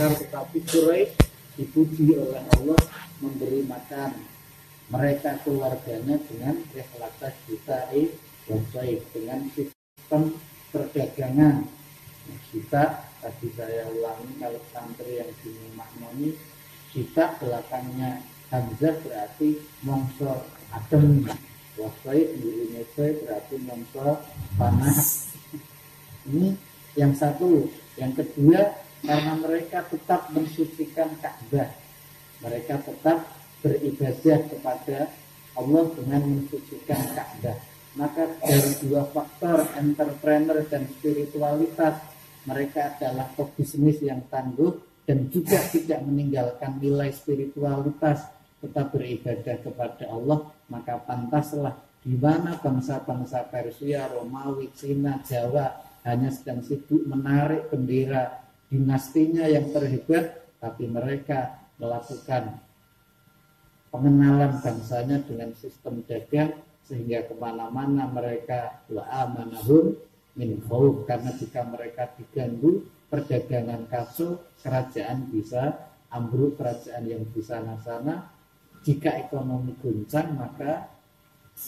lapar, tetapi Quraisy dipuji oleh Allah memberi makan mereka keluarganya dengan rekhlata jutai wasai, dengan sistem perdagangan. Kita tadi saya ulangi, kalau santri yang dimaknoni kita belakangnya hamzah berarti mongso adem, wasai Indonesia berarti mongso panas. Ini yang satu. Yang kedua, karena mereka tetap mensucikan Ka'bah, mereka tetap beribadah kepada Allah dengan mensucikan Ka'bah, maka dari dua faktor entrepreneur dan spiritualitas, mereka adalah pebisnis yang tangguh dan juga tidak meninggalkan nilai spiritualitas, tetap beribadah kepada Allah. Maka pantaslah di mana bangsa-bangsa Persia, Romawi, Cina, Jawa hanya sedang sibuk menarik bendera dinastinya yang terhebat, tapi mereka melakukan pengenalan bangsanya dengan sistem dagang, sehingga kemana-mana mereka wa'amanahum min khawf, karena jika mereka diganggu perdagangan kacau, kerajaan bisa ambruk, kerajaan yang di sana-sana. Jika ekonomi guncang, maka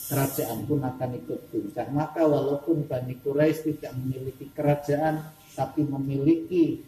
kerajaan pun akan ikut guncang. Maka walaupun Bani Quraisy tidak memiliki kerajaan, tapi memiliki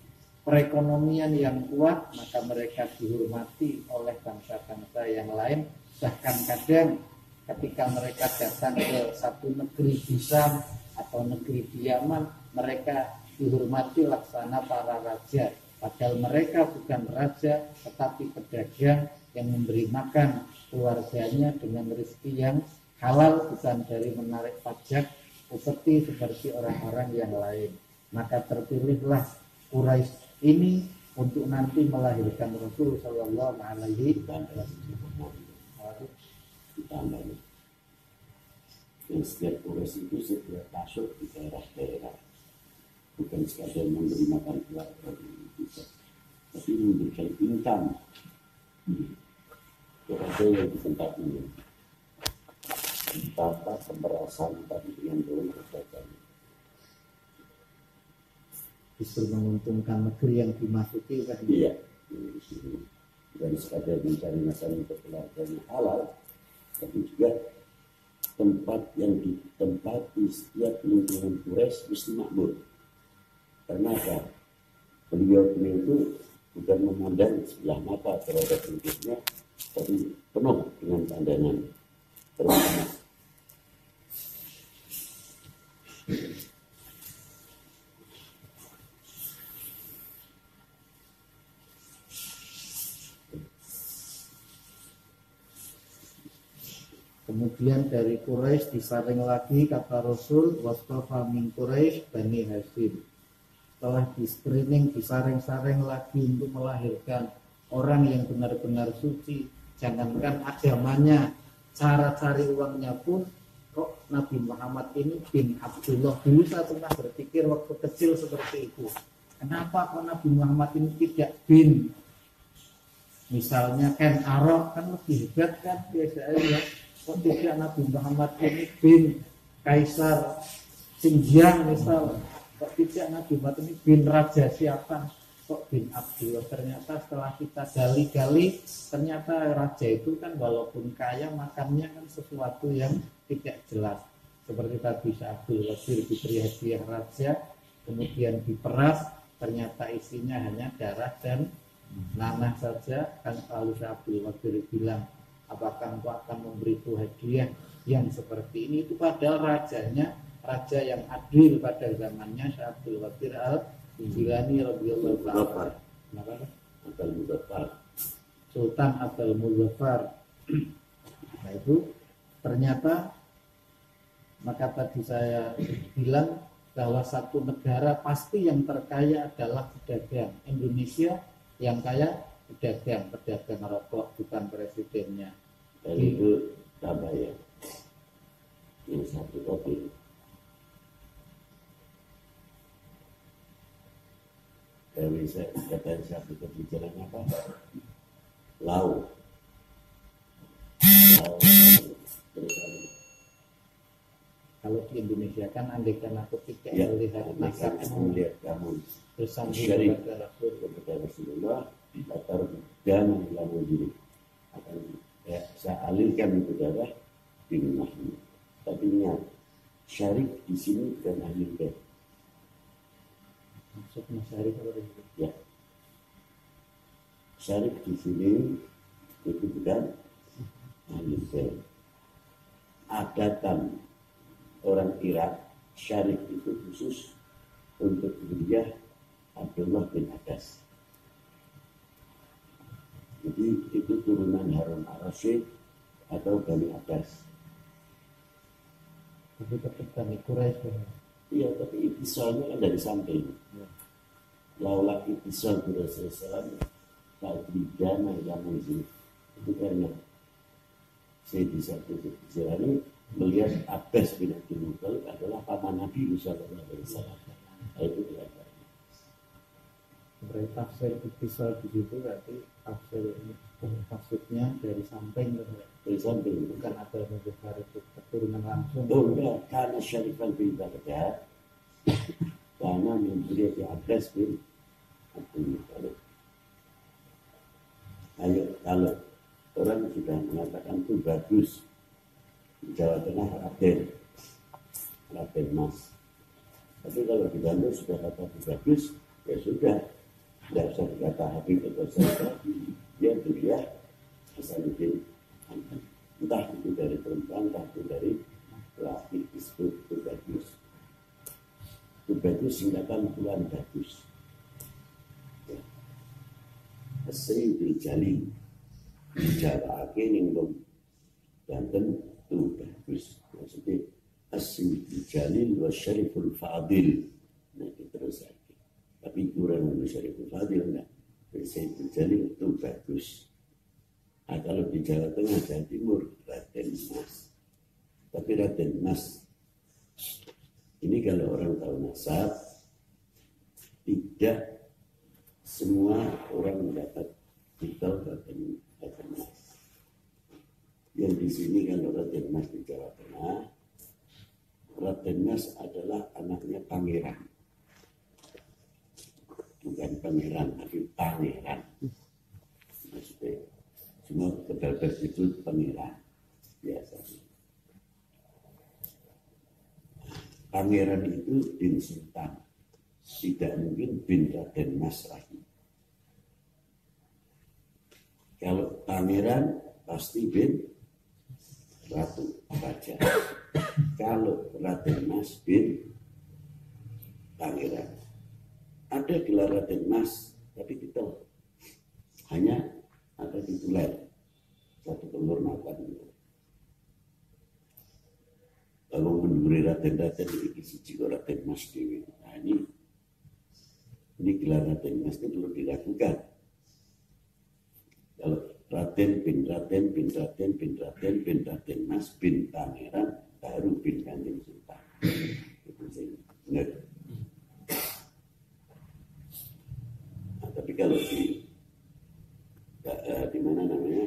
perekonomian yang kuat, maka mereka dihormati oleh bangsa-bangsa yang lain. Bahkan kadang ketika mereka datang ke satu negeri di Syam atau negeri di Yaman, mereka dihormati laksana para raja, padahal mereka bukan raja tetapi pedagang yang memberi makan keluarganya dengan rezeki yang halal, bukan dari menarik pajak seperti orang-orang yang lain. Maka terpilihlah Quraisy ini untuk nanti melahirkan Rasul Sallallahu Alaihi Wasallam. Dan setiap Quraisy itu setiap masuk di daerah-daerah bukan sekadar memberi makan keluarga kita, tapi memberikan income kepada yang di tempat ini tanpa pemerasan, tapi dengan doa berdagang. Justru menguntungkan negeri yang dimasuki kan? Iya, dan sekadar mencari makan untuk keluarganya halal, tapi juga tempat yang ditempati setiap lingkungan Quraisy mesti makmur. Karena apa? Beliau itu bukan memandang sebelah mata terhadap hidupnya, tapi penuh dengan pandangan bersama. Kemudian dari Quraisy disaring lagi, kata Rasul, wastofa min Quraisy Bani Hashim. Setelah di screening, disaring-saring lagi untuk melahirkan orang yang benar-benar suci. Jangankan agamanya, cara cari uangnya pun, kok Nabi Muhammad ini bin Abdullah. Dulu saya pernah berpikir waktu kecil seperti itu. Kenapa kok Nabi Muhammad ini tidak bin? Misalnya Ken Arok kan lebih hebat kan biasanya. Kok tidak Nabi Muhammad ini bin Kaisar Xinjiang misal? Kok tidak Nabi Muhammad ini bin Raja siapa? Kok bin Abdullah? Ternyata setelah kita gali-gali, ternyata raja itu kan walaupun kaya, makannya kan sesuatu yang tidak jelas. Seperti tadi Abdul Wazir diberi hadiah raja, kemudian diperas, ternyata isinya hanya darah dan nanah saja. Kan lalu Abdul Wazir bilang, apakah engkau akan memberiku hadiah yang seperti ini? Itu padahal rajanya, raja yang adil pada zamannya Abdul Wazir Al-Jilani radhiyallahu anhu. Sultan Abdul Muzaffar. Nah itu ternyata, maka tadi saya bilang bahwa satu negara pasti yang terkaya adalah pedagang. Indonesia yang kaya pedagang rokok, bukan presidennya. Dan itu tambah ya, yang satu kopi. Dari saya kata satu kebicaraan apa? Lau. Kalau di di Indonesia kan andaikan aku tidak Ya, melihat nasabmu melihat kamu bersambung syarif kepada Rasul. kepada Rasulullah, latar dana ilmu diri akan saya alirkan itu darah di rumahmu. Tapi ingat, syarif di sini bukan ahli bait. Maksudnya syarif apa itu? Ya, syarif di sini itu bukan ahli bait. Adatan orang Irak, syarif itu khusus untuk Zuriyah Abdullah bin Abbas. Jadi itu turunan Harun ar-Rasyid atau Bani Abbas. Tapi tetap Bani Quraisy kan? Iya, tapi itisalnya kan dari samping. Ya. Laulah itisal Rasulullah Ta'adidana yang mengizin. Itu karena Sayyidi Sa'id Jilani melihat Abbas bin Abdul Muttalib adalah paman Nabi Sallallahu Alaihi Wasallam. Itu kelihatan. Berarti tafsir ittisal di situ berarti tafsir maksudnya dari samping Dari samping. bukan ada mendengar itu keturunan langsung. Oh enggak, karena Syarifan bin Baghdad karena memberi di Abbas bin Abdul Muttalib. Ayo, kalau orang sudah mengatakan itu bagus, di Jawa Tengah Raden Mas. Tapi kalau di Bandung sudah kata itu bagus, ya sudah. Tidak usah dikata Habib atau Syarifah, dia Hasanuddin. Entah itu dari perempuan, entah itu dari laki, disebut itu bagus. Itu bagus singkatan Tuan bagus. Ya. As-Sayyidul Jalil dijawabake ning Banten itu bagus. Maksudnya As-Sayyidul Jalil wa Syariful Fadil. Nah itu terus lagi. Tapi kurang untuk Syariful Fadil enggak. Sayyidul Jalil itu bagus. Nah, kalau di Jawa Tengah dan Timur Raden Mas. Tapi Raden Mas ini kalau orang tahu nasab, tidak semua orang mendapat titel Raden Mas. Yang di sini kalau Raden Mas di Jawa Tengah, Raden Mas adalah anaknya pangeran. Bukan pangeran, tapi pangeran. Maksudnya semua kebabas itu pangeran biasanya. Pangeran itu bin Sultan, tidak mungkin bin Raden Mas lagi. Kalau pangeran pasti bin Ratu Raja. Kalau Raden Mas bin pangeran. Ada gelar Raden Mas, tapi kita hanya ada tituler satu kehormatan. Kalau menduri Raden-Raden ini siji Raden Mas Dewi. Nah ini gelar Raden Mas itu perlu dilakukan. Kalau Raden bin Raden bin Raden bin Raden bin Raden Mas bin Pangeran baru bin Kanjeng Sultan. Itu sih benar. Nah, tapi kalau di mana namanya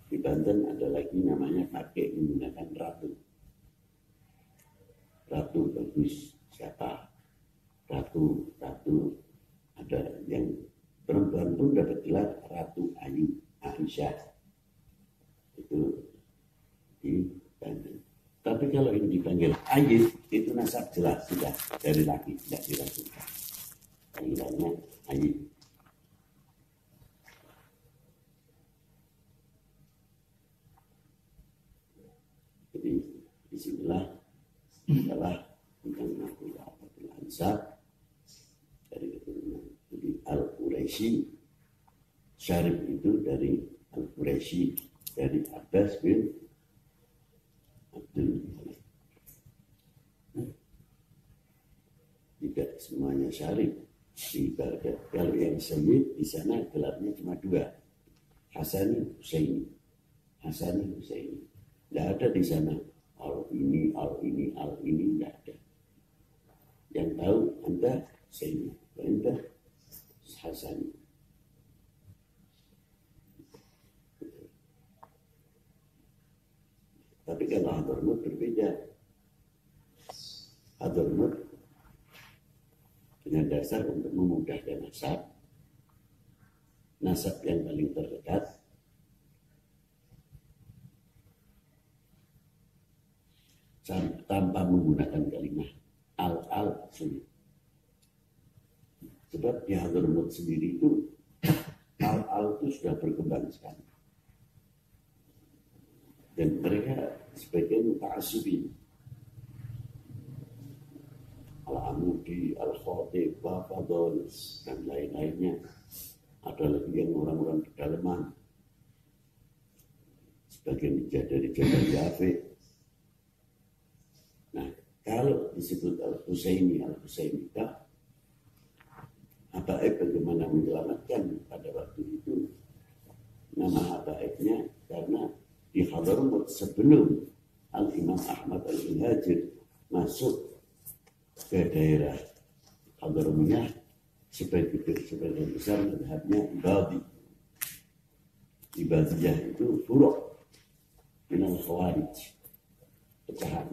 di Banten ada lagi namanya pakai menggunakan ratu. Ratu bagus siapa? Ratu ada yang perempuan pun dapat gelar Ratu Ayu Aisyah itu di Banten. Tapi kalau ini dipanggil Ayu itu nasab jelas sudah dari laki tidak diragukan. Panggilannya Ayu. Jadi disinilah adalah tentang Nahdlatul Ansar dari keturunan. Jadi Al-Quraisy Syarif itu dari Al-Quraisy dari Abbas bin Abdul Muttalib. Tidak semuanya Syarif. Kalau yang Sayyid di sana gelarnya cuma dua, Hasani Husaini. Hasani Husaini. Tidak ada di sana al ini tidak ada. Yang tahu anda Sayyid, anda Hasani. Tapi kalau Hadramaut berbeda. Hadramut dengan dasar untuk memudahkan nasab yang paling terdekat tanpa menggunakan kalimat al sulit. Sebab di Hadramut sendiri itu al itu sudah berkembang sekali. Dan mereka sebagian ta'asubin. Al-Amudi, Al-Khatib, Bafadol, dan lain-lainnya. Ada lagi yang orang-orang pedalaman. Sebagian dari Jabal Yafi. Nah, kalau disebut Al-Husaini kah? Habaib bagaimana menyelamatkan pada waktu itu? Nama habaibnya karena di Hadramut sebelum Al-Imam Ahmad Al-Muhajir masuk ke daerah Hadramiyah sebagian besar madhabnya Ibadiyah itu furu' minal khawarij, pecahan.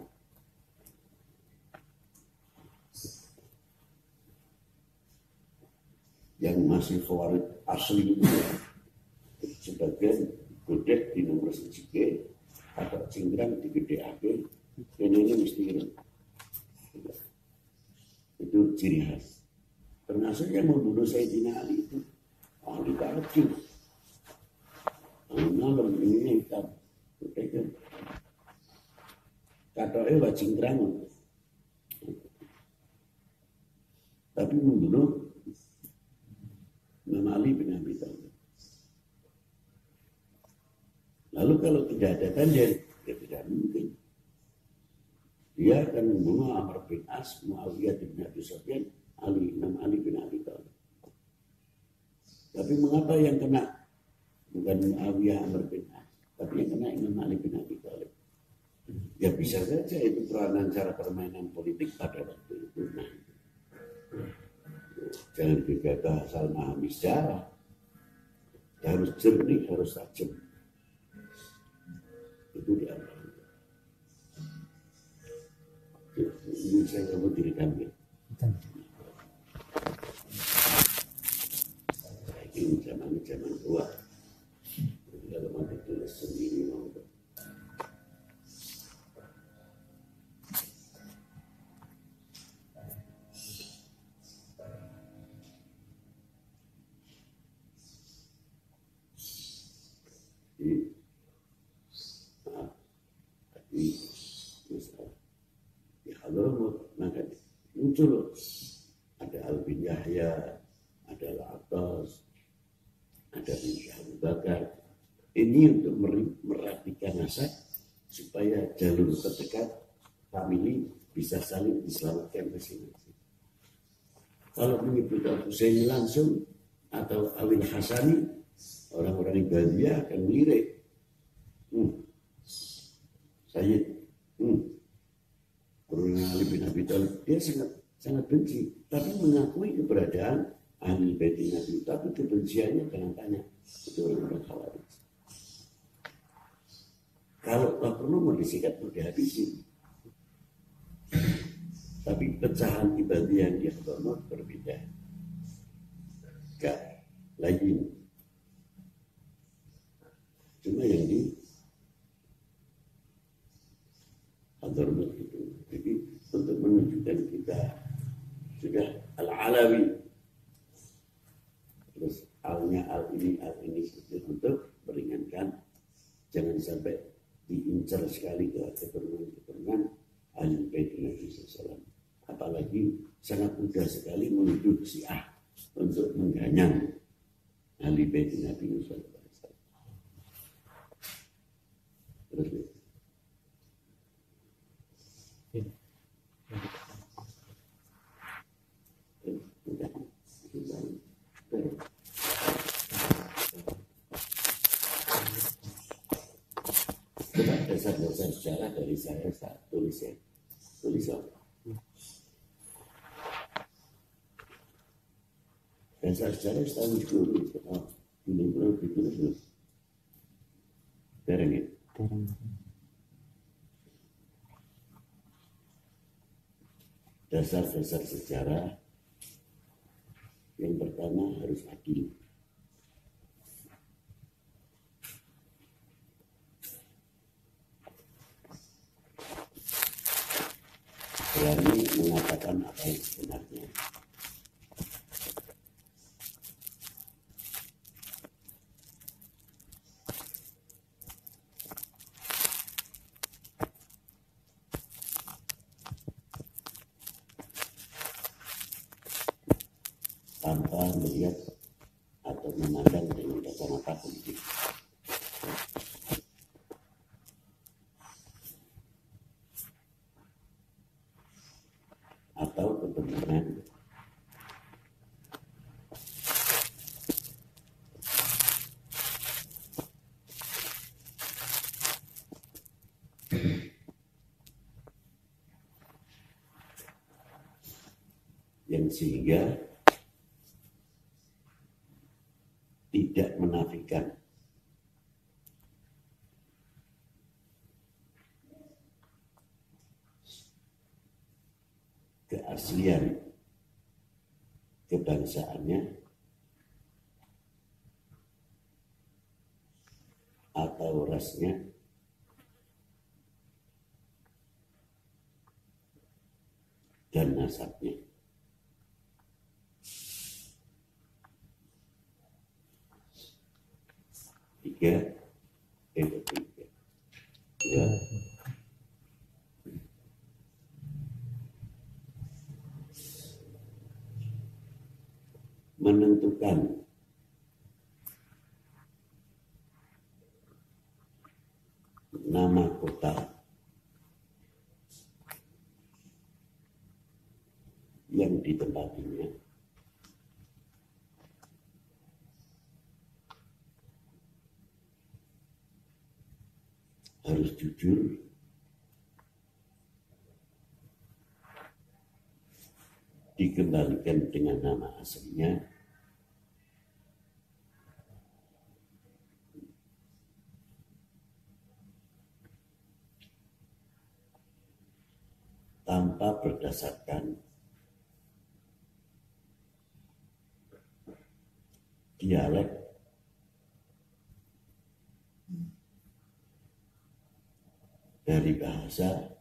Yang masih khawarij asli itu sebagian godek di nomor sejike atau cingkrang di gede ape dan ini mesti itu ciri khas. Termasuk yang membunuh Sayyidina Ali itu ahli tahajud. Malam ini hitam. Katanya wa cingkrang. Tapi membunuh Imam Ali bin Abi Thalib. Lalu kalau tidak ada tanda, ya tidak mungkin. Dia akan membunuh Amr bin As, Muawiyah bin Abi Sufyan, Imam Ali bin Abi Thalib. Tapi mengapa yang kena bukan Muawiyah Amr bin As, tapi yang kena Imam Ali bin Abi Thalib? Ya bisa saja itu peranan cara permainan politik pada waktu itu. Nah, jangan gegabah asal memahami sejarah. Harus jernih, harus tajam. Itu diantara. Ini saya kamu dirikan ya. Ini zaman tua. Kalau mau ditulis sendiri mau. Di Hadramut maka muncul ada Al bin Yahya, ada Al-Atas, ada bin Abu Bakar. Ini untuk merapikan nasab supaya jalur terdekat famili bisa saling diselamatkan masing-masing. Kalau menyebut Al-Husaini langsung atau Awil Hasani, orang-orang Ibadiyah akan melirik. Sayyid Qurna Ali bin Abi Thalib, dia sangat benci, tapi mengakui keberadaan ahli bait Nabi, tapi kebenciannya jangan tanya. Itu orang-orang Khawarij. Kalau tak perlu mau disikat, mau dihabisin. Tapi pecahan Ibadiyah yang dia berbeda. Gak lain. Cuma yang di Hadramut itu. Jadi untuk menunjukkan kita sudah al-alawi. Terus alnya al ini untuk meringankan. Jangan sampai diincar sekali ke keturunan ahli bait Nabi SAW. Apalagi sangat mudah sekali menuduh Syiah untuk mengganyang ahli bait Nabi SAW. Terus dasar-dasar sejarah dari saya tulis apa? Dasar sejarah setahun dulu belum ditulis. Dereng ya? dasar-dasar sejarah. Yang pertama harus adil. Berani mengatakan apa yang sebenarnya. Tanpa melihat atau memandang dengan kacamata politik. Atau kepentingan yang sehingga tidak menafikan keaslian kebangsaannya atau rasnya dan nasabnya. Tiga. Ya. Menentukan nama kota yang ditempatinya harus jujur, dikembalikan dengan nama aslinya, tanpa berdasarkan dialek dari bahasa,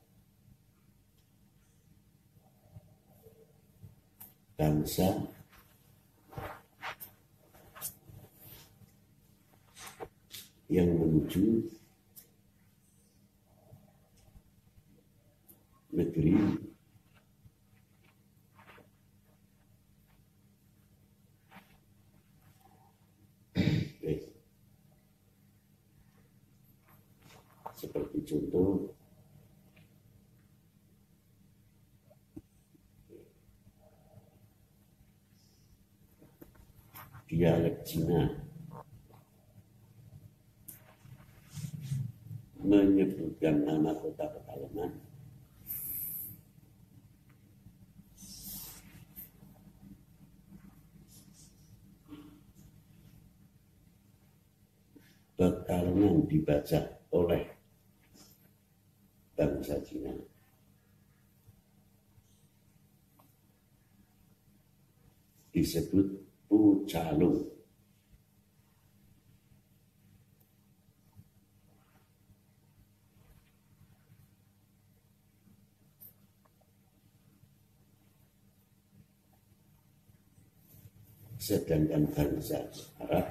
bangsa, yang menuju negeri seperti contoh dialek Cina menyebutkan nama kota Pekalongan Pekalongan dibaca oleh bangsa Cina disebut Pucalung. Sedangkan bangsa Arab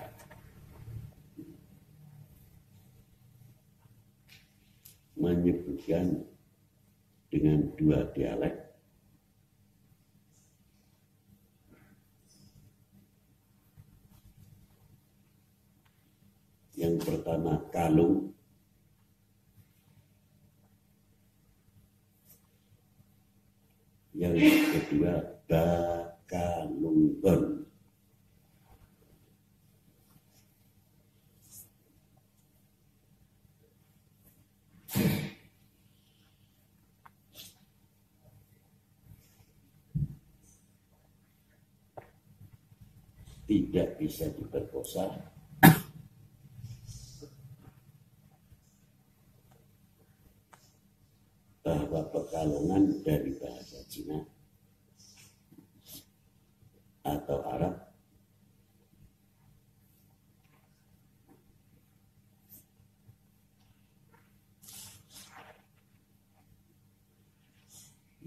menyebutkan dengan dua dialek, yang pertama Kalung, yang kedua Bakalunggon. Tidak bisa diperkosa, bahwa Pekalongan dari bahasa Cina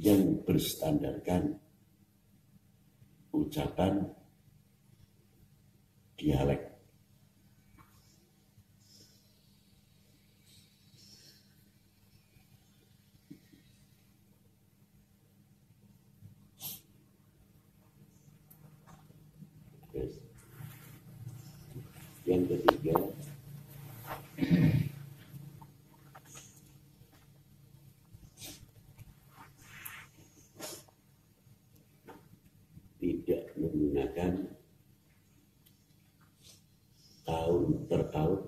yang berstandarkan ucapan dialek. Yang ketiga, tidak menggunakan tahun per tahun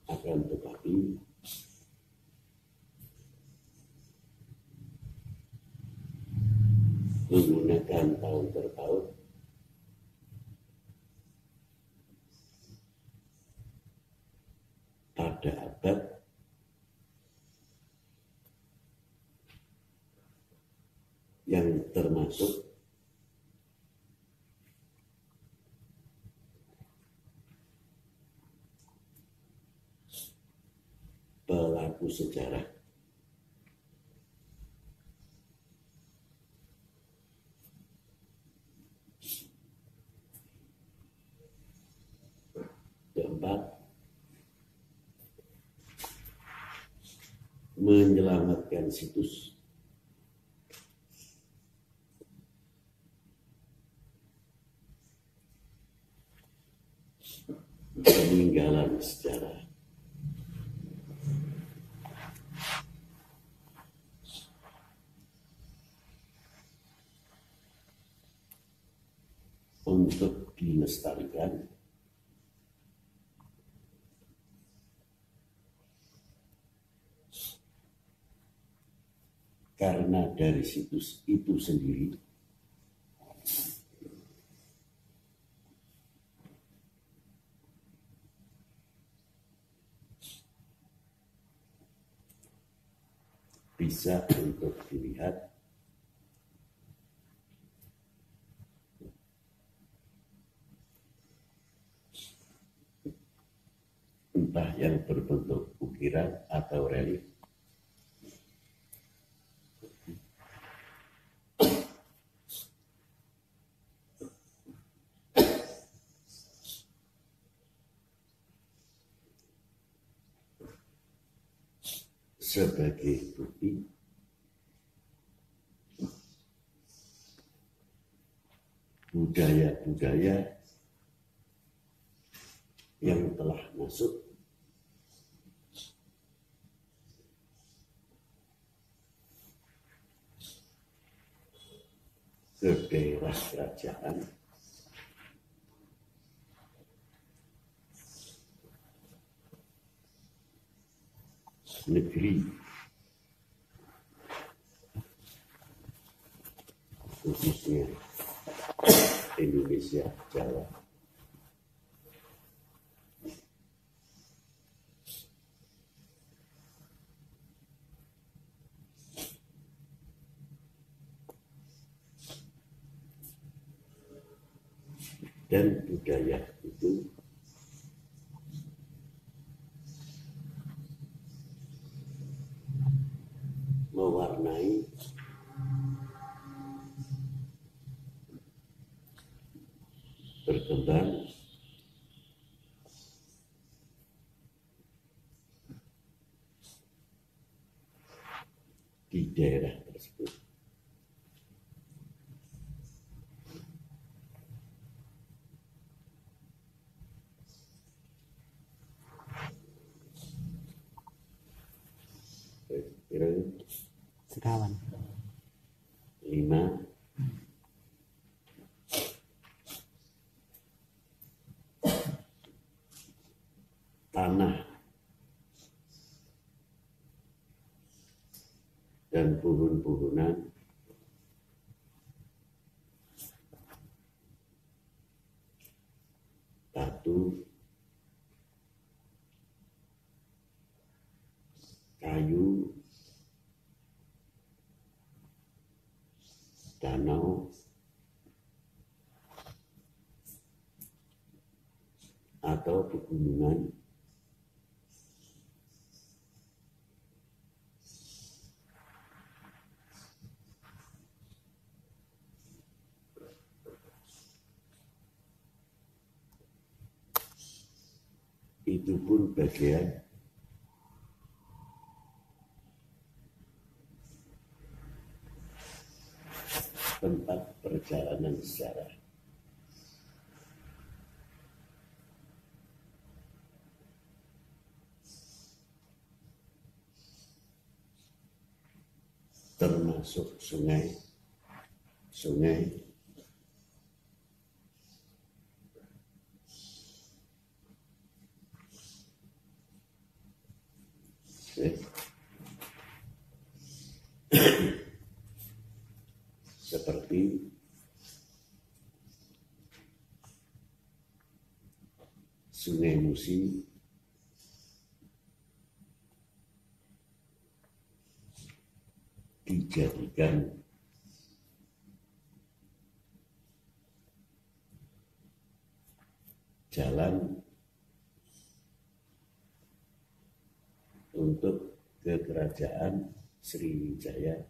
akan tetapi menggunakan tahun per tahun pada abad yang termasuk pelaku sejarah keempat, menyelamatkan situs peninggalan sejarah. Untuk dilestarikan karena dari situs itu sendiri bisa untuk dilihat entah yang berbentuk ukiran atau relief sebagai bukti budaya-budaya yang telah masuk ke daerah kerajaan negeri khususnya Indonesia, Jawa. Dan budaya itu mewarnai berkembang di daerah tersebut. Sekawan. 5. Tanah dan pohon-pohonan batu, kayu, danau, atau pegunungan itu pun bagian tempat perjalanan sejarah. Termasuk sungai seperti Sungai Musi, dijadikan jalan untuk ke kerajaan Sriwijaya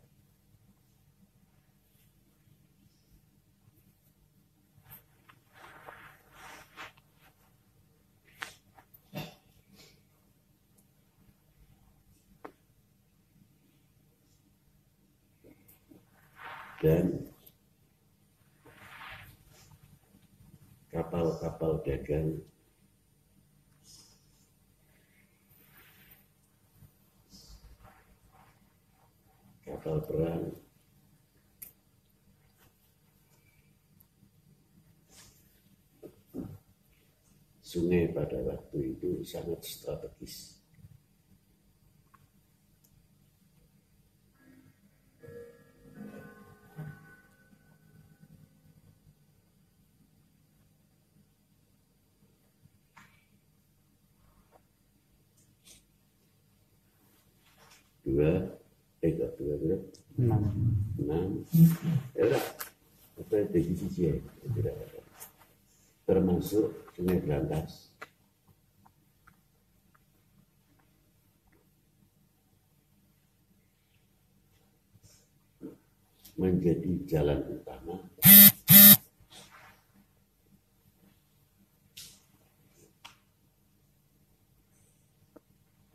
dan kapal-kapal dagang kapal perang sungai pada waktu itu sangat strategis. Enam. Ya, apa definisi ya? Tidak ada. Termasuk Sungai Berantas, menjadi jalan utama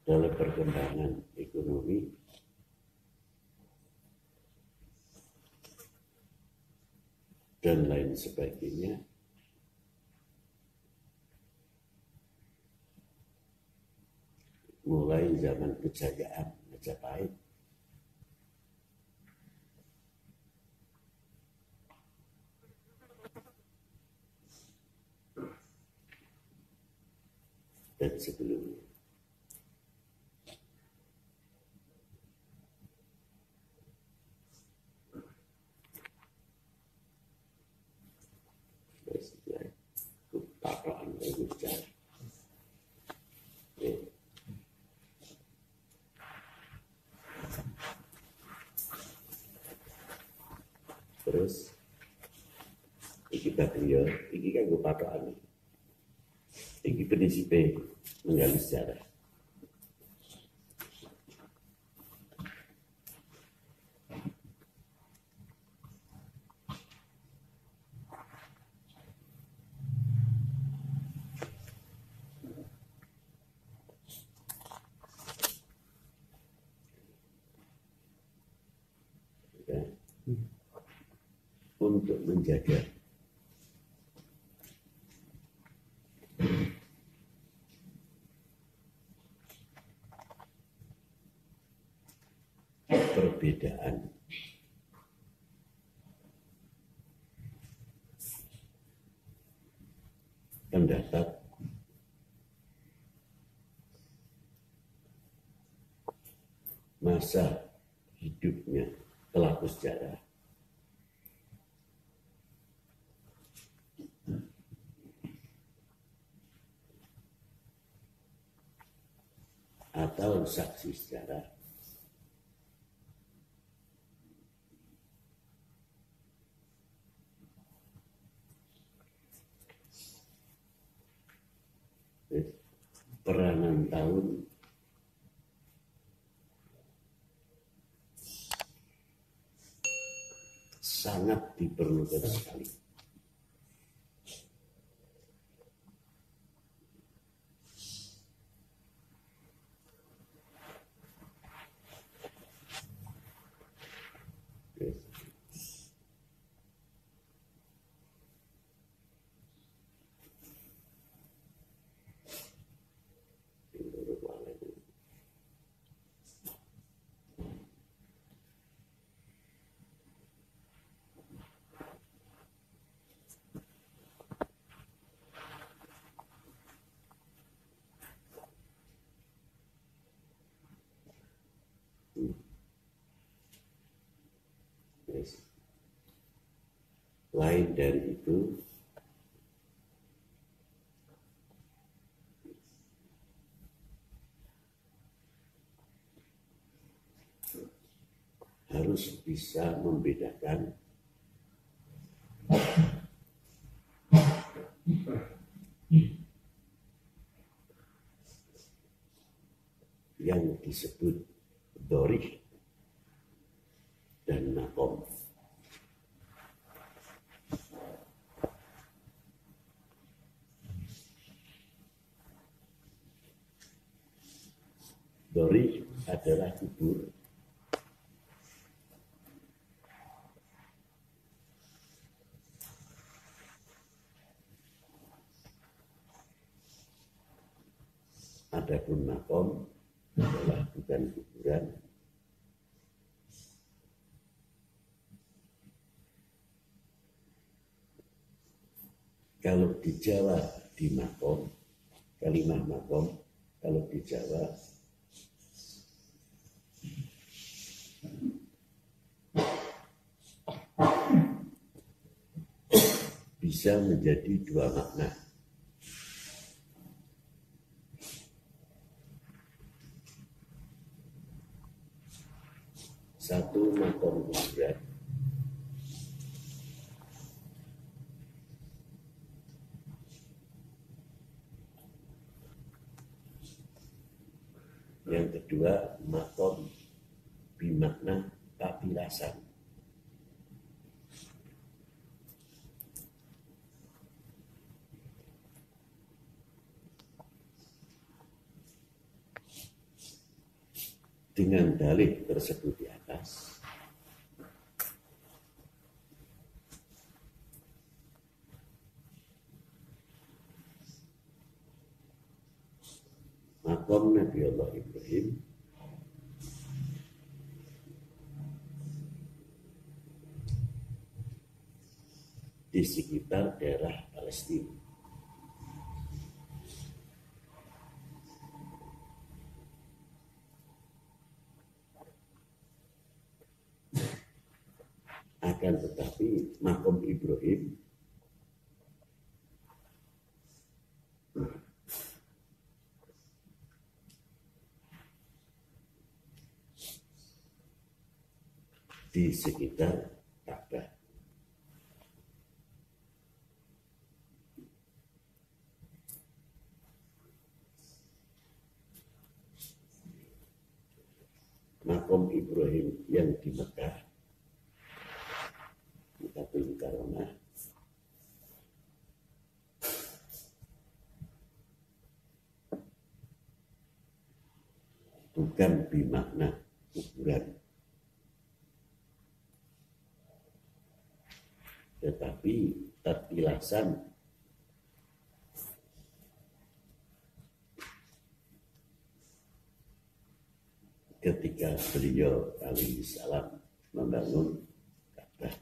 dalam perkembangan ekonomi dan lain sebagainya, mulai zaman kejayaan Majapahit. Dan sebelumnya. Paparan itu sejarah. Terus iki beliau, iki kan gue patokan. Iki prinsipnya menggali sejarah. Ya. Untuk menjaga perbedaan pendapat masa hidupnya pelaku sejarah atau saksi sejarah peranan tahun sangat diperlukan sekali. Lain dari itu, harus bisa membedakan yang disebut dorih dan makom. Dorih adalah kubur. Adapun makom adalah bukan kuburan. Kalau di Jawa di makom, kalimat makom, kalau di Jawa bisa menjadi dua makna. Satu, makom kuburan. Yang kedua, makom bimakna papilasan. Dengan dalih tersebut di atas, makom Nabi Allah Ibrahim di sekitar daerah Palestina. Akan tetapi makom Ibrahim di sekitar Ka'bah. Makom Ibrahim yang di Mekah, Mekkatul Mukarramah, bukan bimakna kuburan, tetapi terpilasan ketika beliau alaihi salam membangun Ka'bah.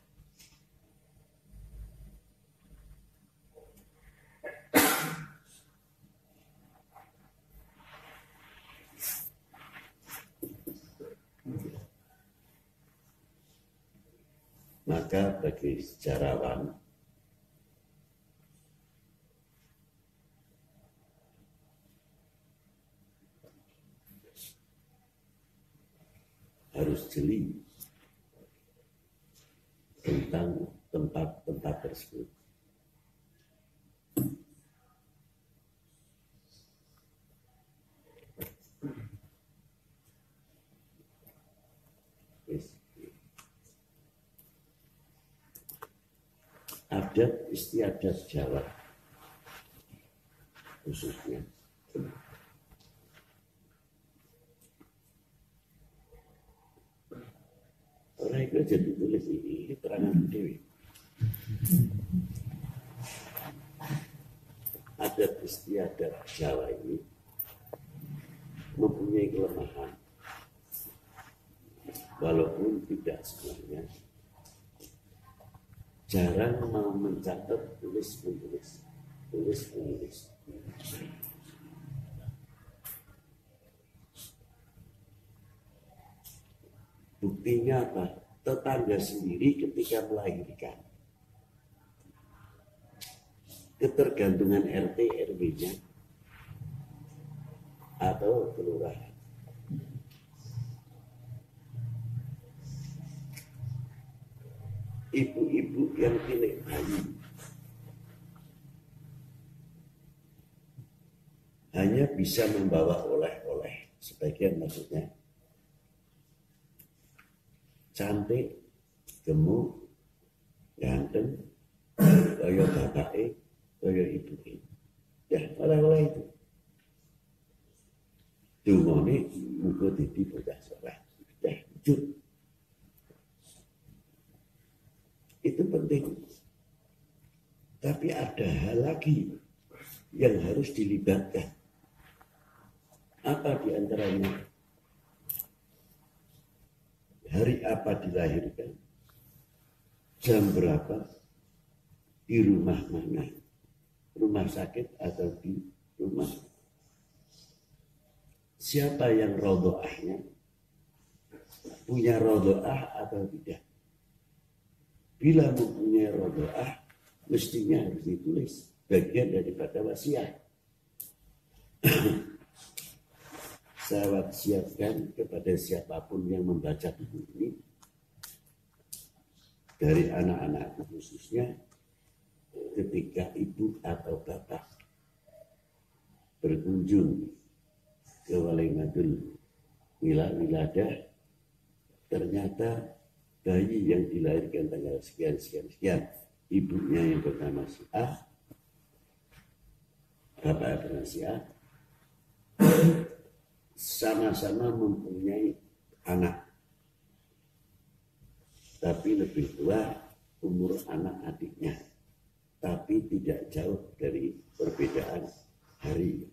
Maka bagi sejarawan harus jeli tentang tempat-tempat tersebut. adat istiadat Jawa khususnya. Orang itu jadi tulis ini terangan dewi. Adat istiadat Jawa ini mempunyai kelemahan, walaupun tidak semuanya. Jarang mau mencatat tulis-menulis. Buktinya apa? Tetangga sendiri ketika melahirkan, ketergantungan RT RW-nya atau kelurahan. Ibu-ibu yang pilih bayi hanya bisa membawa oleh-oleh, sebagian maksudnya cantik, gemuk, ganteng, kaya bapake, kaya ibuke. Ya, oleh-oleh itu. Dungane muga dadi bocah saleh. Ya, wujud. Itu penting. Tapi ada hal lagi yang harus dilibatkan. Apa di antaranya? Hari apa dilahirkan? Jam berapa? Di rumah mana? Rumah sakit atau di rumah? Siapa yang rodoahnya? Punya rodoah atau tidak? Bila mempunyai rodoah, mestinya harus ditulis bagian daripada wasiat. Saya wasiatkan kepada siapapun yang membaca buku ini, dari anak-anak khususnya, ketika ibu atau bapak berkunjung ke Walimadul Wiladah, ternyata bayi yang dilahirkan tanggal sekian, ibunya yang bernama si A, bapak bernama si A, sama-sama mempunyai anak, tapi lebih tua umur anak adiknya, tapi tidak jauh dari perbedaan hari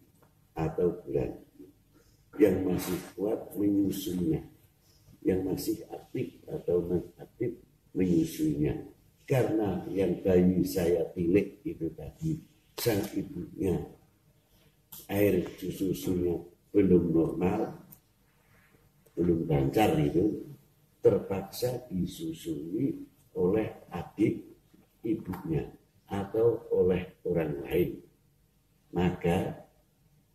atau bulan. Yang masih kuat menyusunya, yang masih aktif atau non-aktif menyusuinya. Karena yang bayi saya tilik itu tadi, sang ibunya air susunya belum normal, belum lancar itu, terpaksa disusui oleh adik ibunya atau oleh orang lain. Maka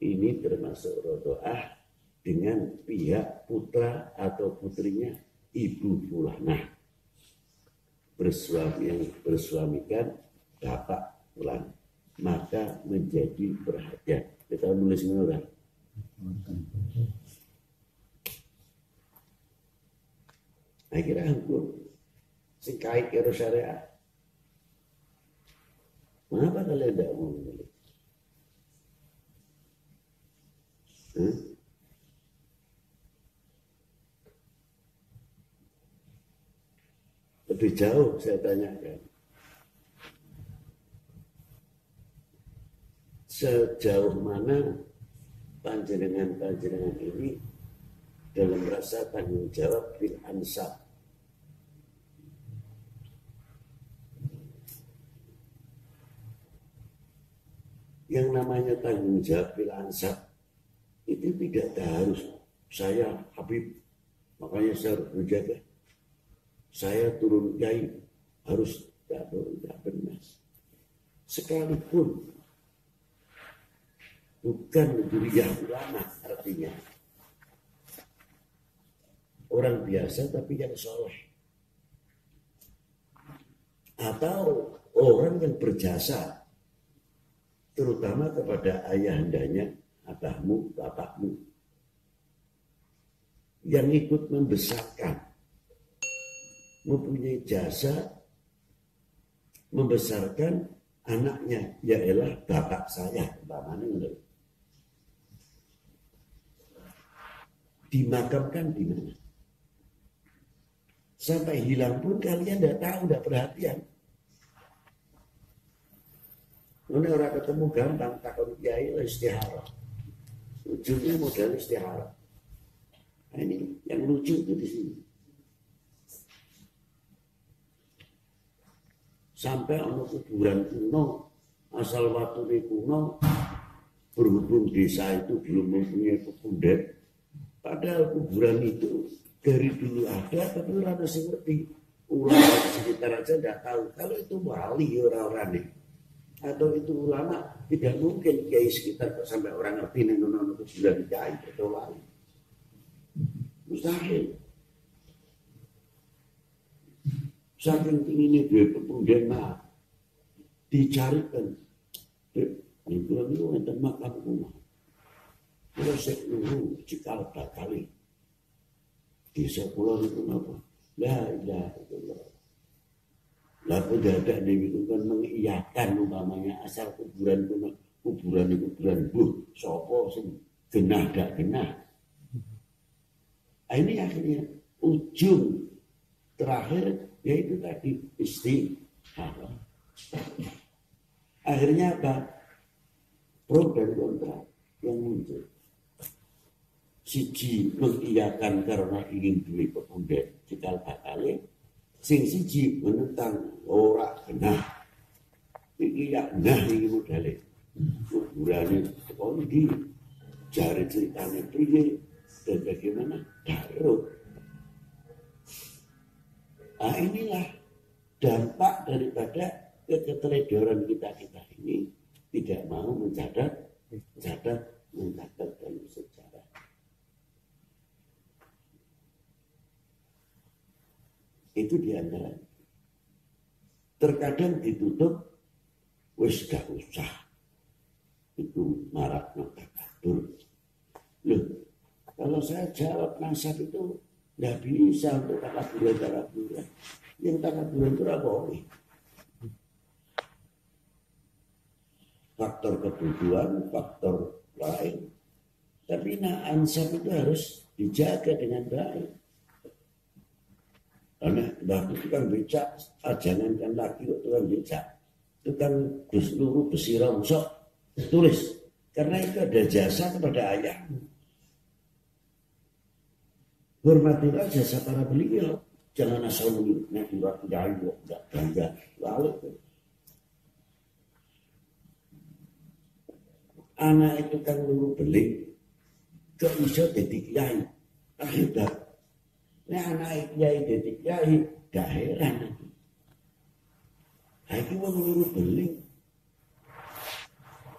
ini termasuk rodoah dengan pihak putra atau putrinya ibu fulanah, bersuamikan bapak fulan, maka menjadi perhatian. Kita nulis orang. Nah, kira hukum sing kait karo syariat. Mengapa kalian tidak mau menulis? Lebih jauh saya tanyakan, sejauh mana panjenengan ini dalam rasa tanggung jawab bil ansab? Yang namanya tanggung jawab bil ansab itu tidak harus saya Habib, makanya saya harus menjaga. Saya turun kiai harus tidak benar. Sekalipun bukan duriah ulama, artinya orang biasa tapi yang soleh, atau orang yang berjasa terutama kepada ayahandanya, abahmu, bapakmu, yang ikut membesarkan, mempunyai jasa membesarkan anaknya, ialah bapak saya, umpamanya gitu. Dimakamkan di mana? Sampai hilang pun kalian tidak tahu, tidak perhatian. Ini orang ketemu gampang, takut kiai istihara. Ujungnya modal istihara. Nah, ini yang lucu itu di sini. Sampai ono kuburan kuno, asal waktu kuno, berhubung desa itu belum mempunyai pekundet, padahal kuburan itu dari dulu ada, tapi orang masih ngerti. Ulama sekitar aja tidak tahu. Kalau itu wali orang-orang nih, atau itu ulama, tidak mungkin kiai sekitar kok sampai orang ngerti nenono kuburan kiai atau wali. Mustahil. Saking tingginya dia kemudian dicarikan. Itu yang makam rumah. Kalau saya dulu cikal bakali. Desa pulau itu apa? La ilaha illallah. Lalu dadak nih itu kan mengiyakan umpamanya asal kuburan itu kuburan sopo sing genah dak genah. Ini akhirnya ujung terakhir yaitu tadi istihara. Akhirnya apa? Pro dan kontra yang muncul. Siji mengiyakan karena ingin duit pepundet cikal bakale, sing siji menentang ora genah. Iki ya nah iki modale. Kuburane kok iki jare ceritane piye dan bagaimana daruh. Nah inilah dampak daripada keteledoran kita ini tidak mau mencatat dalam sejarah. Itu diantara. Terkadang ditutup, wis gak usah. Itu marak takabur. Loh, kalau saya jawab nasab itu nggak bisa untuk takaburan. Yang takaburan itu apa? Faktor kebutuhan, faktor lain. Tapi ansab itu harus dijaga dengan baik. Karena waktu tukang becak, jangankan lagi tukang becak. Tukang seluruh besi rongsok, tulis. Karena itu ada jasa kepada ayahmu. Hormatilah jasa para beliau. Jangan asal menurutnya tidak bangga. Lalu anak itu kan luru beling, gak bisa jadi kiai. Akhirnya, anak kiai jadi kiai, gak heran. Itu orang luru beling.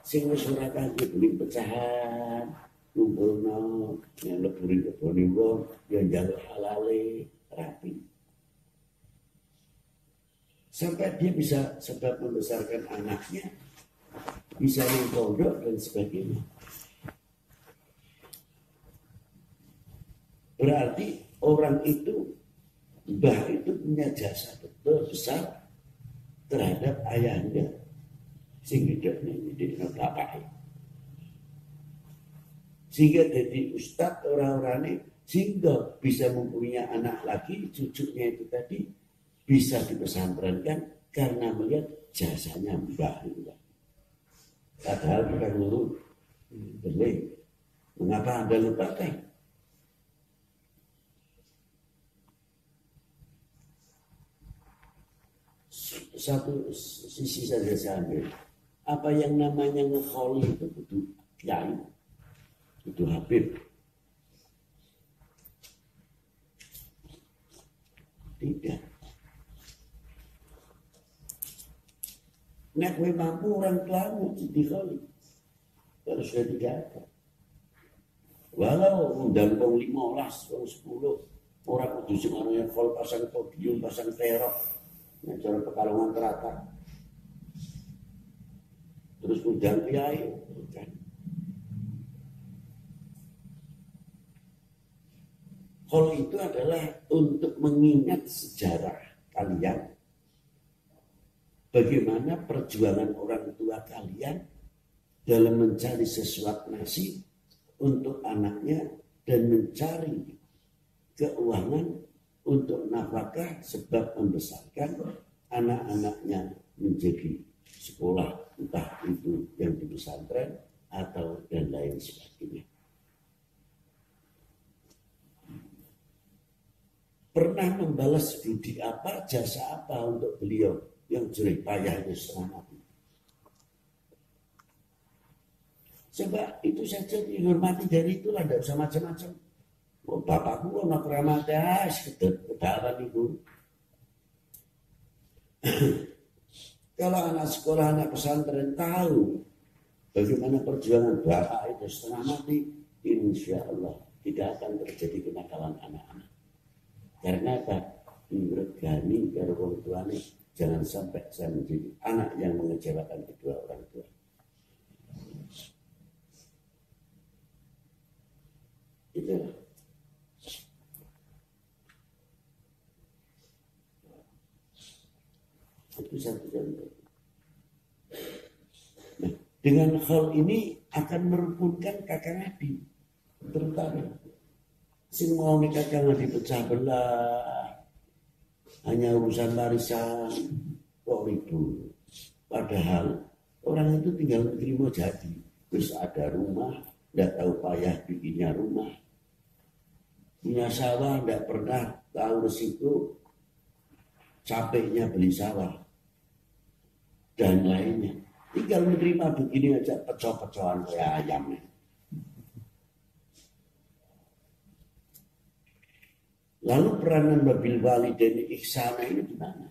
Sing wis ora kanggo beling pecahan. Kumpulno yang leburi keboni wong yang jaluk halale rapi sampai dia bisa sebab membesarkan anaknya bisa mengkodok dan sebagainya. Berarti orang itu mbah itu punya jasa betul besar terhadap ayahnya sing hidupnya didikno bapaknya. Sehingga jadi ustadz orang-orang ini sehingga bisa mempunyai anak lagi, cucunya itu tadi bisa dipesantrenkan karena melihat jasanya mbah. Padahal bukan lurus. Boleh. Mengapa Anda lupakan? Satu sisi saja saya ambil. Apa yang namanya ngekholi itu butuh kiai. Itu Habib. Tidak. Nek kowe mampu orang tuamu dikholi. Kalau sudah tidak ada. Walau undang wong 15, wong 10, orang kudu sing arane khol pasang podium, pasang terok. Nek cara Pekalongan teratak. Terus undang kiai, bukan. Khol itu adalah untuk mengingat sejarah kalian. bagaimana perjuangan orang tua kalian dalam mencari sesuap nasi untuk anaknya dan mencari keuangan untuk nafkah sebab membesarkan anak-anaknya menjadi sekolah, entah itu yang di pesantren atau dan lain sebagainya. Pernah membalas budi apa, jasa apa untuk beliau yang jerih payahnya setengah mati. Coba itu saja dihormati, dari itulah, tidak usah macam-macam. Oh, bapakku anak ramadas, kedawan itu. Kalau anak sekolah, anak pesantren tahu bagaimana perjuangan bapak itu setengah mati, insya Allah tidak akan terjadi kenakalan anak-anak. Karena apa? Regani karo wong tuane, jangan sampai saya menjadi anak yang mengecewakan kedua orang tua. Itulah. Itu satu contoh. Nah, dengan hal ini akan merukunkan kakak adik, terutama sing mau kakak adik pecah belah, hanya urusan warisan kok ribut. Padahal orang itu tinggal menerima jadi, terus ada rumah, tidak tahu payah bikinnya rumah, punya sawah, tidak pernah tahu resiko capeknya beli sawah dan lainnya. Tinggal menerima begini aja, pecah-pecahan kayak ayam. Lalu peranan wabil walidaini ihsana ini gimana?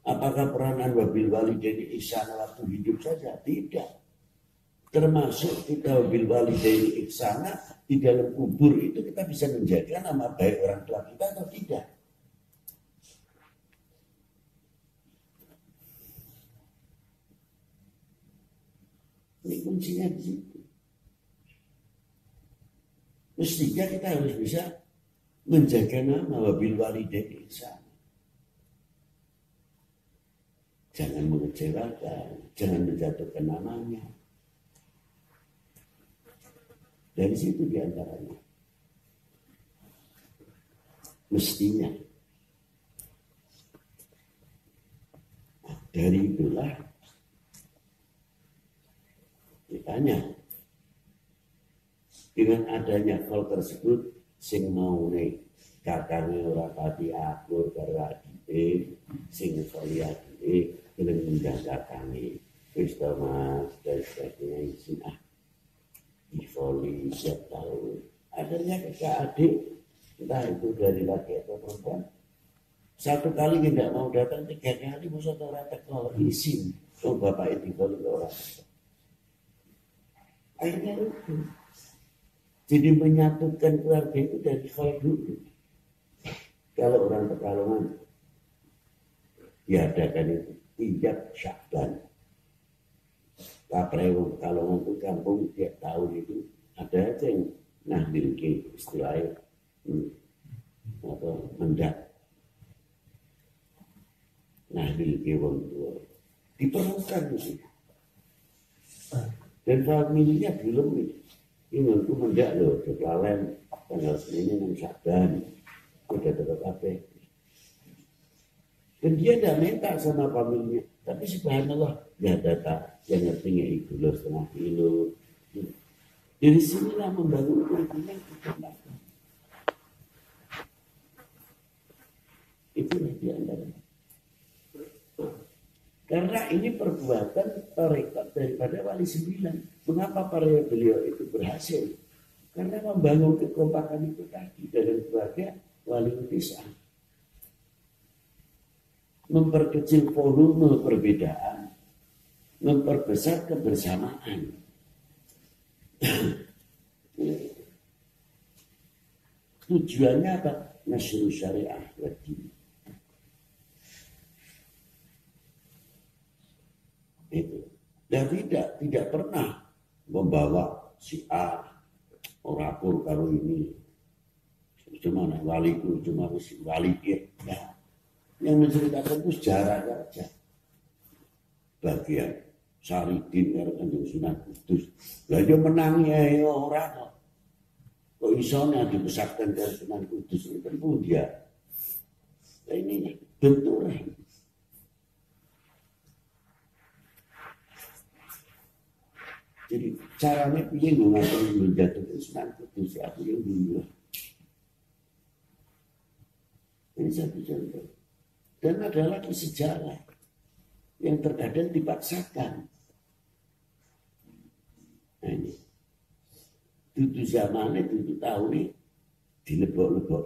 Apakah peranan wabil walidaini ihsana waktu hidup saja? Tidak. Termasuk kita wabil walidaini ihsana di dalam kubur itu kita bisa menjaga nama baik orang tua kita atau tidak? Ini kuncinya di situ. Mestinya kita harus bisa menjaga nama wabil walidaini ihsana. Jangan mengecewakan, jangan menjatuhkan namanya. Dari situ diantaranya. Mestinya. Nah, dari itulah ditanya, dengan adanya hal tersebut, sing mau nih kakangnya ora pati akur karo adike, sing soli adike gelem menjaga kakangnya, wis to Mas, dan sebagainya izin di voli setiap tahun. Adanya kakak adik, entah itu dari laki atau perempuan, satu kali tidak mau datang, 3 kali masa orang teko izin, oh bapak itu voli orang. Akhirnya itu. Jadi menyatukan keluarga itu dari hal dulu. Kalau orang Pekalongan diadakan itu tiap Syakban. Kaprewung Pekalongan itu kampung tiap tahun itu ada aja yang nahdil ke istilahnya atau mendak nahdil ke wong tua diperlukan sih. Dan familinya belum ini untuk mendak loh, kepalanya tanggal Senin yang Syakban udah tetap apa. Dan dia tidak minta sama familinya, tapi subhanallah dia data yang ngertinya itu loh 1/2 kilo. Dari sinilah membangun kerukunan kita. Itulah di antaranya. Karena ini perbuatan tarekat daripada Wali 9. Mengapa para beliau itu berhasil? Karena membangun kekompakan itu tadi dalam keluarga Wali 9. Memperkecil volume perbedaan, memperbesar kebersamaan. Tujuannya apa? Nasyru syariah wa din. Itu. Dan tidak pernah membawa si A orakur karo ini. Cuma waliku cuma wali dia. Ya. Yang menceritakan itu sejarah saja. bagian Saridin karo Kanjeng Sunan Kudus. Lah yo menang ya ora kok. Kok isone dibesarkan karo Sunan Kudus itu pun dia. Ini benturan. Jadi caranya piye ngatur menjatuhkan Sunan Kudus aku yang dulu. Ini satu contoh. Dan ada lagi sejarah yang terkadang dipaksakan. Nah ini. Tutu zamannya, tutu tahunnya dilebok-lebok.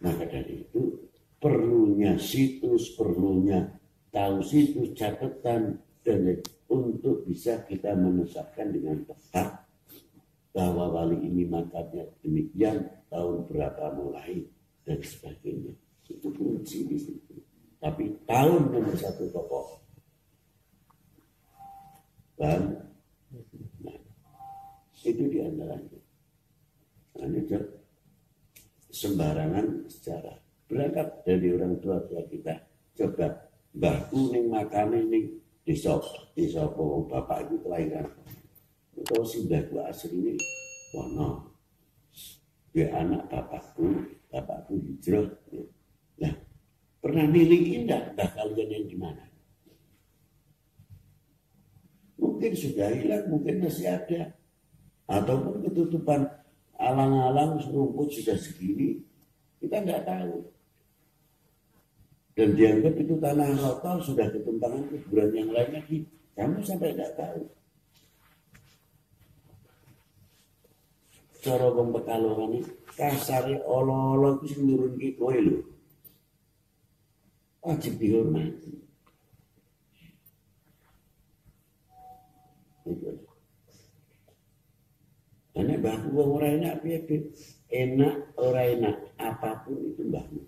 Maka dari itu perlunya situs, perlunya tahu situs, catatan, dan untuk bisa kita menetapkan dengan tepat bahwa wali ini makamnya demikian, tahun berapa mulai, dan sebagainya. Itu kunci di situ. Tapi tahun nomor satu pokok. Dan nah, itu diantaranya. Nah, sembarangan sejarah. Berangkat dari orang tua kita. Coba mbahku ning makane ning desa bapak itu kelahiran. Atau si mbahku aslinya kono. Dia anak bapakku hijrah. Nah, pernah nilai indah mbah kalian yang di mana? Mungkin sudah hilang, mungkin masih ada. Ataupun ketutupan alang-alang rumput sudah segini, kita tidak tahu. Dan dianggap itu tanah rotal sudah ketumpangan kuburan yang lain lagi. Kamu sampai tidak tahu. Cara wong Pekalongan ini kasare olo-olo itu nurun ki kowe lho. Wajib dihormati. Karena mbahku wong ora enak piye enak ora enak apapun itu mbahmu.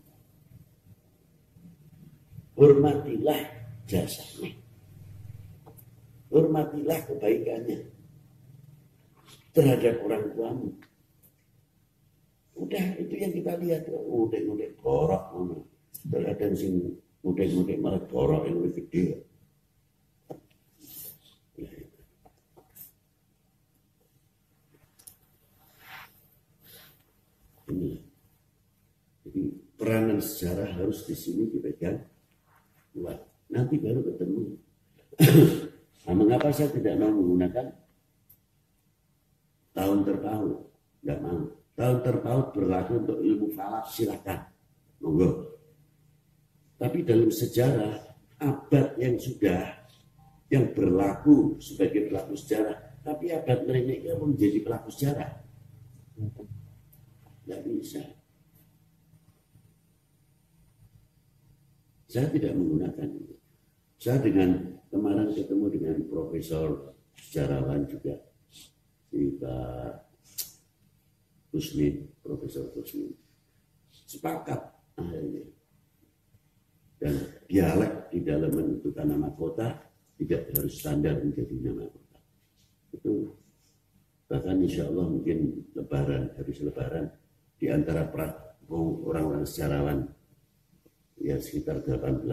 Hormatilah jasanya. Hormatilah kebaikannya terhadap orang tuamu. Udah itu yang kita lihat. Udah borok. Terkadang sing udah malah borok yang lebih gede. Ini. Jadi peranan sejarah harus di sini dipegang kuat. Nanti baru ketemu. Nah, mengapa saya tidak mau menggunakan tahun terpaut? Tidak mau. Tahun terpaut berlaku untuk ilmu falak, silakan. Monggo. Tapi dalam sejarah abad yang berlaku sebagai pelaku sejarah, tapi abad mereka menjadi pelaku sejarah. Tidak bisa. Saya tidak menggunakan itu. Saya kemarin ketemu dengan profesor sejarawan juga, si Pak Kusmin, Profesor Kusmin. Sepakat akhirnya. Dan dialek di dalam menentukan nama kota tidak harus standar menjadi nama kota. Itu bahkan insya Allah mungkin habis lebaran, di antara orang-orang sejarawan, ya sekitar 18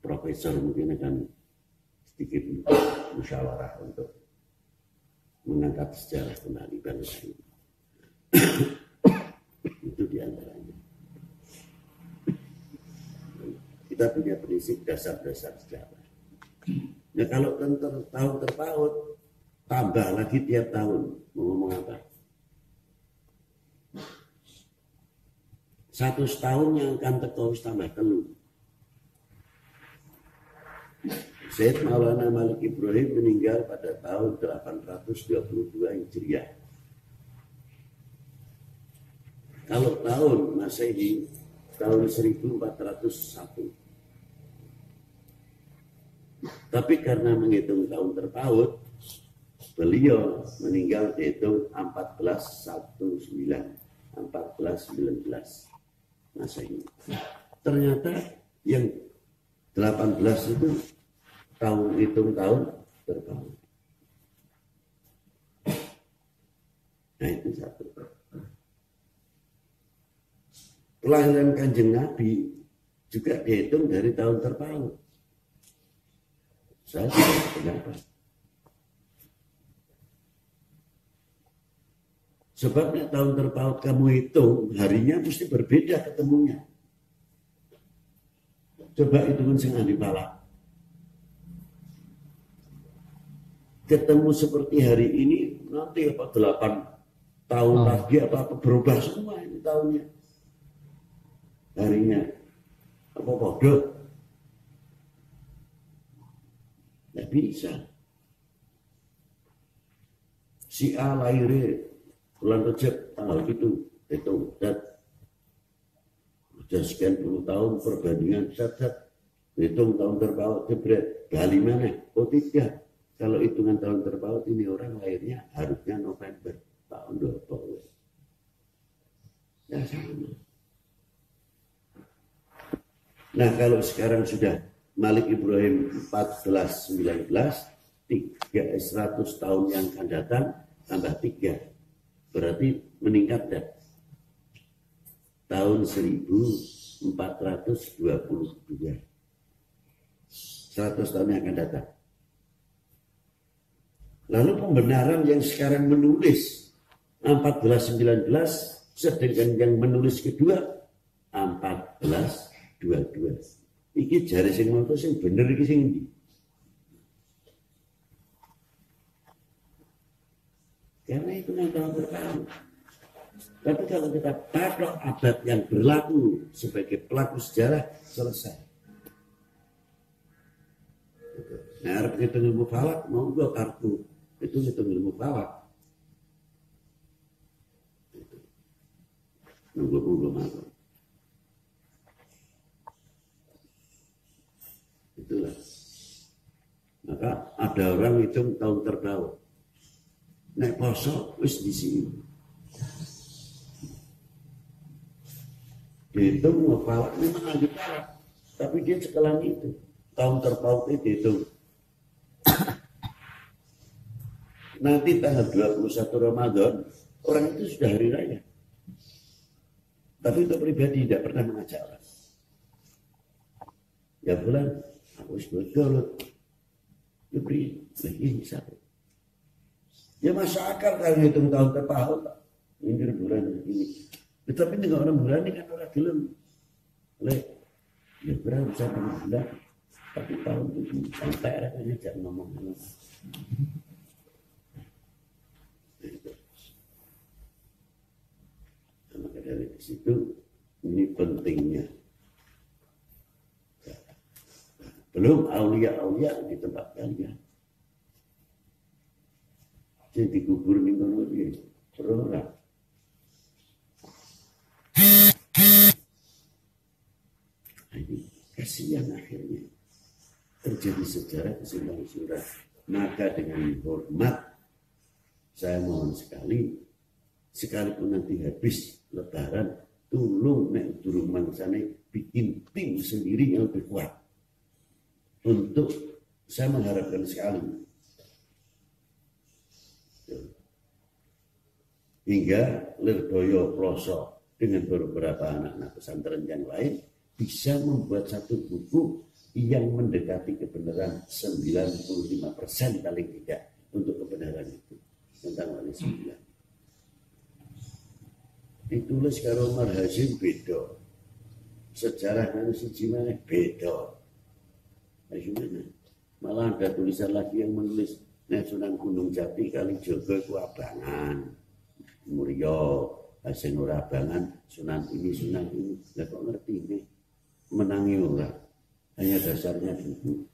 profesor mungkin akan sedikit musyawarah untuk mengangkat sejarah kembali bangsa ini. Itu diantaranya. Kita punya prinsip dasar-dasar sejarah. Nah kalau tahun terpaut, tambah lagi tiap tahun. Mau ngomong apa? 100 tahun yang akan teko tambah telu. Sayyid Maulana Malik Ibrahim meninggal pada tahun 822 Hijriah. Kalau tahun Masehi tahun 1401. Tapi karena menghitung tahun terpaut, beliau meninggal dihitung 1419 Masehi. Ternyata yang 18 itu hitung tahun terpaut. Nah itu satu. kelahiran Kanjeng Nabi juga dihitung dari tahun terpaut. Saya tidak pendapat. Sebabnya tahun terpaut kamu hitung, harinya mesti berbeda ketemunya. Coba hitungin sing ahli palak. Ketemu seperti hari ini, nanti apa 8 tahun lagi apa berubah semua ini tahunnya. Harinya apa bodoh? Tidak bisa. Si A lahirnya bulan Rejab tanggal itu dan sudah sekian puluh tahun perbandingan zat hitung tahun terpaut jebret Bali mana? Oh tidak. Kalau hitungan tahun terpaut ini orang lahirnya harusnya November tahun 20. Ya sama. Nah kalau sekarang sudah Malik Ibrahim 1419, 100 tahun yang akan datang tambah 3, berarti meningkat dah. Tahun 1422, 100 tahun yang akan datang. Lalu pembenaran yang sekarang menulis 1419, sedangkan yang menulis kedua 1422. Iki jari sing ngono sing bener iki sing ndi? Karena itu yang tahun bertahu. Tapi kalau kita patok abad yang berlaku sebagai pelaku sejarah, selesai. Nah, harap hitung ilmu falak, mau gue kartu. Itu hitung ilmu falak. Nunggu malu. Itulah. Maka ada orang hitung tahun terbaik. Nek poso wis di sini. Dihitung ngepalak memang lagi palak, tapi dia sekelang itu tahun terpaut itu dihitung. Nanti tanggal 21 Ramadan orang itu sudah hari raya. Tapi untuk pribadi tidak pernah mengajak orang. Ya bulan, aku sebetulnya diberi lagi satu. Ya masuk akal kalau hitung tahun terpaut, ini bulan ini. Tetapi dengan orang bulan ini kan orang gelem. Ya berapa bisa bulan, tapi tahun itu sampai rasanya jangan ngomong. Maka dari situ ini pentingnya. Belum aulia-aulia di tempat kalian. Jadi kubur ning kono iki ora. Ini kasihan akhirnya terjadi sejarah kesimpang siuran. Maka dengan hormat saya mohon sekali, sekalipun nanti habis Lebaran, tolong nek durung mangsane bikin tim sendiri yang lebih kuat. Untuk saya mengharapkan sekali hingga Lirboyo Ploso dengan beberapa anak-anak pesantren yang lain bisa membuat satu buku yang mendekati kebenaran 95% paling tidak untuk kebenaran itu tentang Wali Songo. Ditulis karo Umar Hasyim beda, sejarah kan siji meneh beda. Bagaimana? Malah ada tulisan lagi yang menulis Sunan Gunung Jati Kalijogo itu abangan, Mulyo, Hasan ora abangan, Sunan ini. Lah kok ngerti ini? Menangi ora. Hanya dasarnya buku.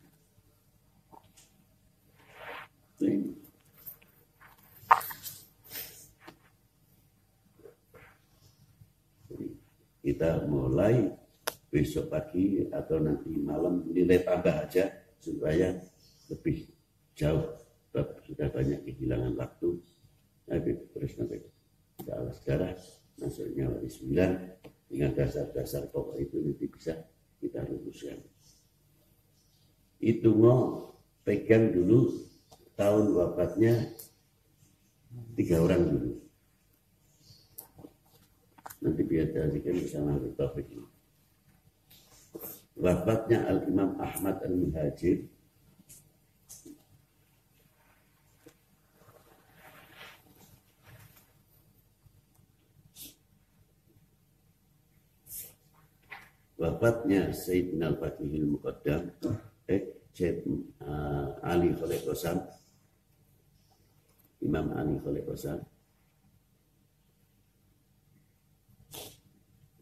Kita mulai besok pagi atau nanti malam nilai tambah aja supaya lebih jauh. Sudah banyak kehilangan waktu. Tapi terus nanti kita alas sejarah masuknya Wali 9 dengan dasar-dasar pokok itu nanti bisa kita rumuskan. Itu mau pegang dulu tahun wafatnya 3 orang dulu. Nanti biar dihasilkan bersama topik ini. Wafatnya Al-Imam Ahmad Al-Muhajir wafatnya Sayyidina Al-Fatihil Muqaddam Syed Ali Khalid Qasam, Imam Ali Khalid Qasam,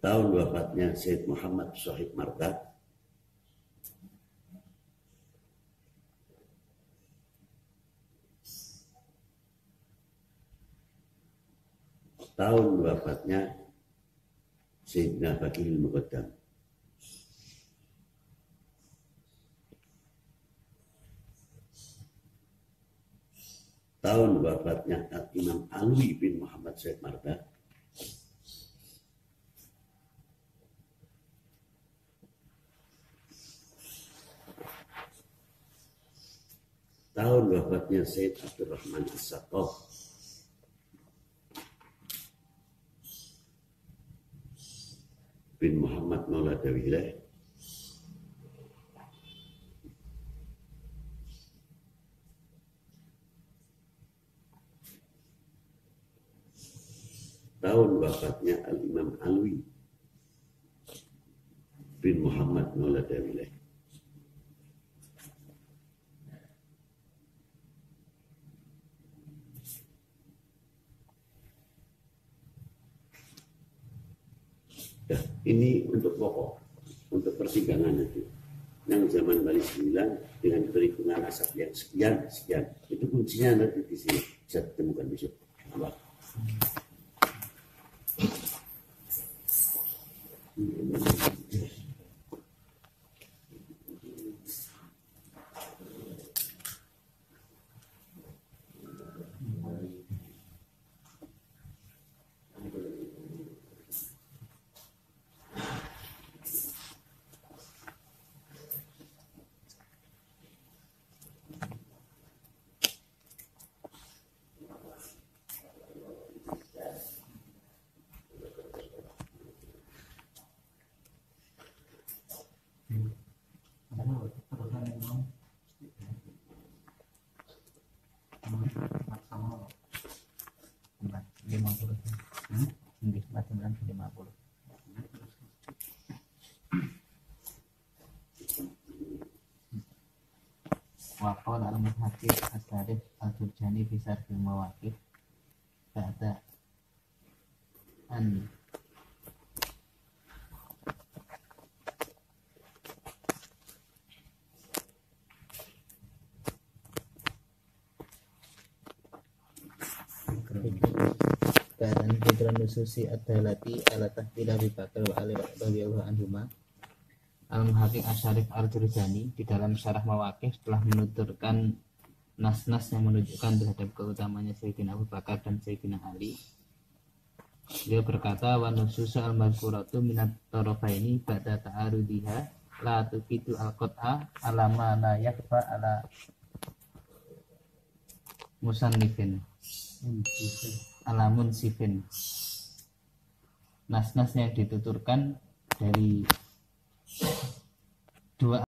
tahun wafatnya Syed Muhammad Shahid Marta, tahun wafatnya Sayyidina Fatihil Muqaddam, tahun wafatnya Imam Alwi bin Muhammad Syed Marta, tahun wafatnya Syed Abdurrahman As-Saqaf, bin Muhammad Maula Dawilah, tahun wafatnya Al-Imam Alwi bin Muhammad Maula Dawilah, nah, ini untuk pokok, untuk pertimbangan nanti. Yang zaman Bali 9 dengan perhitungan asap yang sekian, itu kuncinya nanti di sini bisa ditemukan besok. Allah. Waqal al-Muhaqqiq As-Sarif Al-Jurjani fi Sarfil Mawaqif ba'da an dan Fidran Nususi Ad-Dalati ala tahfila Abi Bakar wa Ali radhiyallahu anhuma. Al-Muhaqqiq Asy-Syarif Al-Jurjani di dalam Syarah Mawaqif telah menuturkan nas-nas yang menunjukkan terhadap keutamanya Sayyidina Abu Bakar dan Sayyidina Ali. Beliau berkata, wa nususu al-madhkuratu minat tarafaini ba'da ta'arudiha la tufidu al-qat'a ala ma la yakfa ala musannifin ala munsifin. Nas-nas yang dituturkan dari dua